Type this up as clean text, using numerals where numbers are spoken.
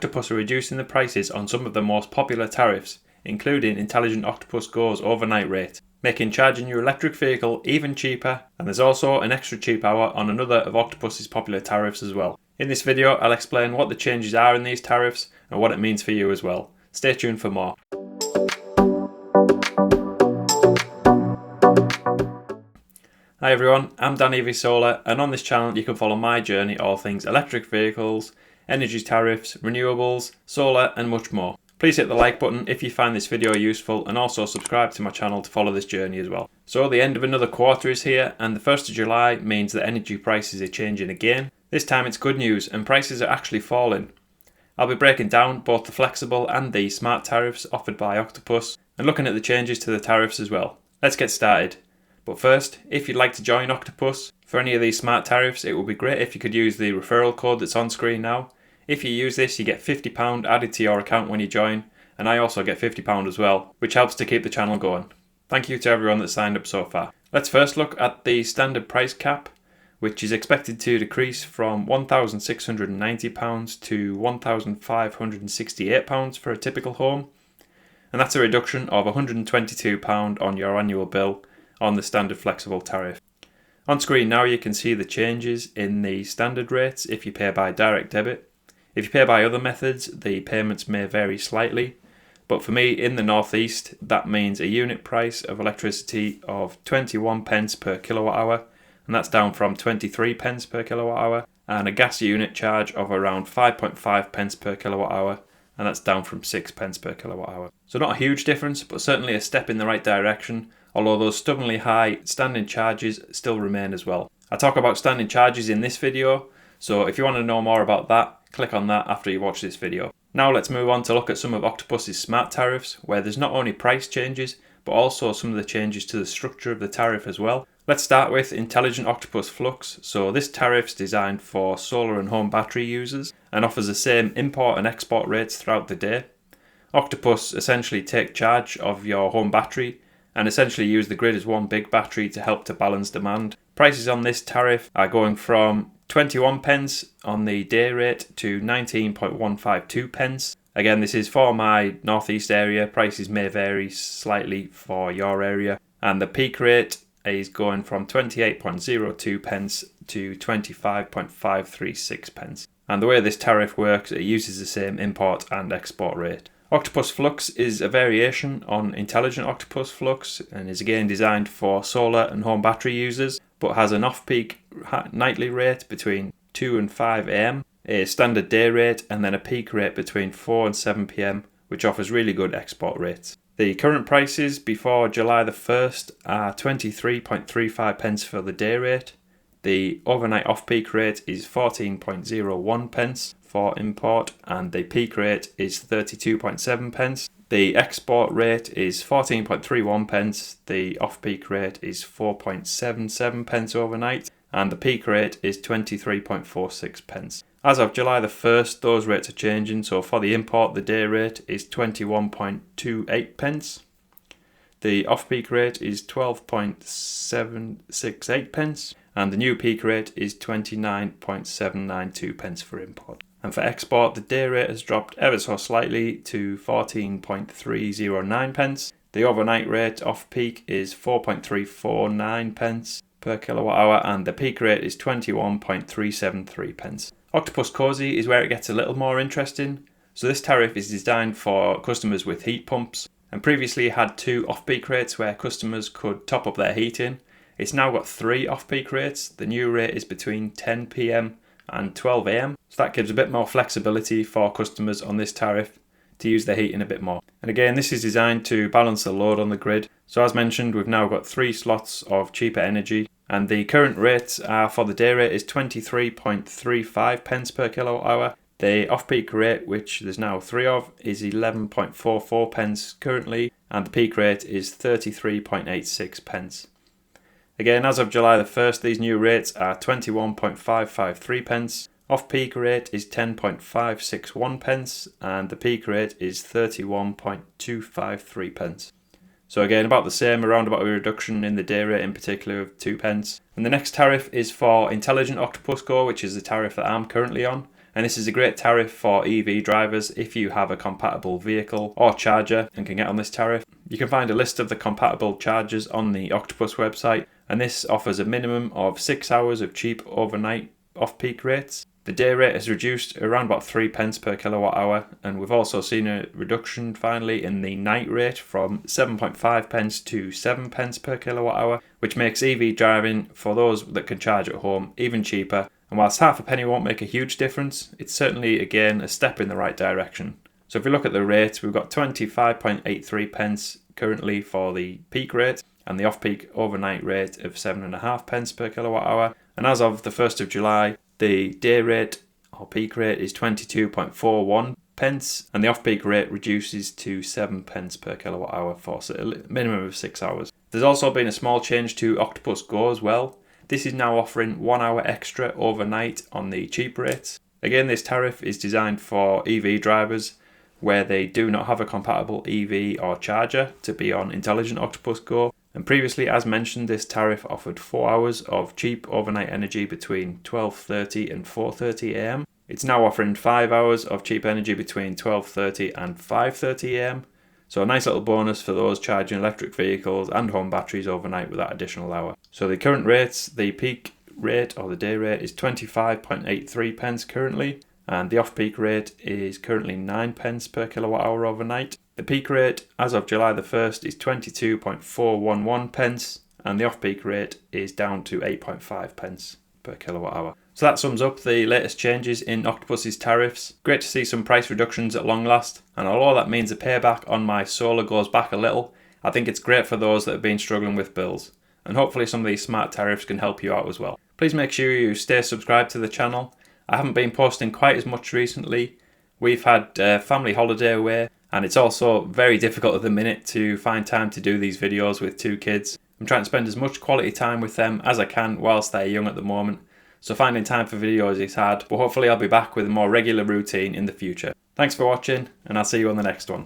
Octopus are reducing the prices on some of the most popular tariffs, including Intelligent Octopus Go's overnight rate, making charging your electric vehicle even cheaper, and there's also an extra cheap hour on another of Octopus's popular tariffs as well. In this video, I'll explain what the changes are in these tariffs and what it means for you as well. Stay tuned for more. Hi everyone, I'm Danny V Solar, and on this channel you can follow my journey all things electric vehicles, energy tariffs, renewables, solar and much more. Please hit the like button if you find this video useful, and also subscribe to my channel to follow this journey as well. So the end of another quarter is here, and the 1st of July means that energy prices are changing again. This time it's good news and prices are actually falling. I'll be breaking down both the flexible and the smart tariffs offered by Octopus and looking at the changes to the tariffs as well. Let's get started. But first, if you'd like to join Octopus for any of these smart tariffs, it would be great if you could use the referral code that's on screen now. If you use this, you get £50 added to your account when you join, and I also get £50 as well, which helps to keep the channel going. Thank you to everyone that signed up so far. Let's first look at the standard price cap, which is expected to decrease from £1,690 to £1,568 for a typical home, and that's a reduction of £122 on your annual bill on the standard flexible tariff. On screen now you can see the changes in the standard rates if you pay by direct debit. If you pay by other methods, the payments may vary slightly, but for me in the northeast that means a unit price of electricity of 21 pence per kilowatt hour, and that's down from 23 pence per kilowatt hour, and a gas unit charge of around 5.5 pence per kilowatt hour, and that's down from 6 pence per kilowatt hour. So not a huge difference, but certainly a step in the right direction, although those stubbornly high standing charges still remain as well. I talk about standing charges in this video, so if you want to know more about that, click on that after you watch this video. Now let's move on to look at some of Octopus's smart tariffs, where there's not only price changes, but also some of the changes to the structure of the tariff as well. Let's start with Intelligent Octopus Flux. So this tariff's designed for solar and home battery users and offers the same import and export rates throughout the day. Octopus essentially take charge of your home battery and essentially use the grid as one big battery to help to balance demand. Prices on this tariff are going from 21 pence on the day rate to 19.152 pence. Again, this is for my northeast area. Prices may vary slightly for your area. And the peak rate is going from 28.02 pence to 25.536 pence. And the way this tariff works, it uses the same import and export rate. Octopus Flux is a variation on Intelligent Octopus Flux and is again designed for solar and home battery users, but has an off-peak nightly rate between 2 and 5 am, a standard day rate, and then a peak rate between 4 and 7 pm, which offers really good export rates. The current prices before July the 1st are 23.35 pence for the day rate. The overnight off-peak rate is 14.01 pence for import, and the peak rate is 32.7 pence. The export rate is 14.31 pence, the off-peak rate is 4.77 pence overnight, and the peak rate is 23.46 pence. As of July the 1st, those rates are changing, so for the import the day rate is 21.28 pence. The off-peak rate is 12.768 pence, and the new peak rate is 29.792 pence for import. And for export, the day rate has dropped ever so slightly to 14.309 pence. The overnight rate off-peak is 4.349 pence per kilowatt hour, and the peak rate is 21.373 pence. Octopus Cozy is where it gets a little more interesting. So this tariff is designed for customers with heat pumps, and previously had 2 off-peak rates where customers could top up their heating. It's now got 3 off-peak rates. The new rate is between 10 pm and 12 am. So that gives a bit more flexibility for customers on this tariff to use their heating a bit more. And again, this is designed to balance the load on the grid. So as mentioned, we've now got 3 slots of cheaper energy, and the current rates are for the day rate is 23.35 pence per kilowatt hour. The off-peak rate, which there's now 3 of, is 11.44 pence currently, and the peak rate is 33.86 pence. Again, as of July the 1st, these new rates are 21.553 pence, off-peak rate is 10.561 pence, and the peak rate is 31.253 pence. So again, about the same, around about a reduction in the day rate in particular of 2 pence. And the next tariff is for Intelligent Octopus Go, which is the tariff that I'm currently on. And this is a great tariff for EV drivers if you have a compatible vehicle or charger and can get on this tariff. You can find a list of the compatible chargers on the Octopus website, and this offers a minimum of 6 hours of cheap overnight off-peak rates. The day rate is reduced around about 3 pence per kilowatt hour, and we've also seen a reduction finally in the night rate from 7.5 pence to 7 pence per kilowatt hour, which makes EV driving for those that can charge at home even cheaper. And whilst half a penny won't make a huge difference, it's certainly again a step in the right direction. So if we look at the rates, we've got 25.83 pence currently for the peak rate and the off-peak overnight rate of 7.5 pence per kilowatt hour. And as of the 1st of July, the day rate or peak rate is 22.41 pence and the off-peak rate reduces to 7 pence per kilowatt hour for a minimum of 6 hours. There's also been a small change to Octopus Go as well. This is now offering 1 hour extra overnight on the cheap rates. Again, this tariff is designed for EV drivers where they do not have a compatible EV or charger to be on Intelligent Octopus Go. And previously, as mentioned, this tariff offered 4 hours of cheap overnight energy between 12:30 and 4:30 am. It's now offering 5 hours of cheap energy between 12:30 and 5:30 am. So a nice little bonus for those charging electric vehicles and home batteries overnight with that additional hour. So the current rates, the peak rate or the day rate is 25.83 pence currently, and the off-peak rate is currently 9 pence per kilowatt hour overnight. The peak rate as of July the 1st is 22.411 pence, and the off-peak rate is down to 8.5 pence per kilowatt hour. So that sums up the latest changes in Octopus's tariffs. Great to see some price reductions at long last, and although that means a payback on my solar goes back a little, I think it's great for those that have been struggling with bills. And hopefully some of these smart tariffs can help you out as well. Please make sure you stay subscribed to the channel. I haven't been posting quite as much recently. We've had family holiday away, and it's also very difficult at the minute to find time to do these videos with 2 kids. I'm trying to spend as much quality time with them as I can whilst they're young at the moment. So finding time for videos is hard, but hopefully I'll be back with a more regular routine in the future. Thanks for watching, and I'll see you on the next one.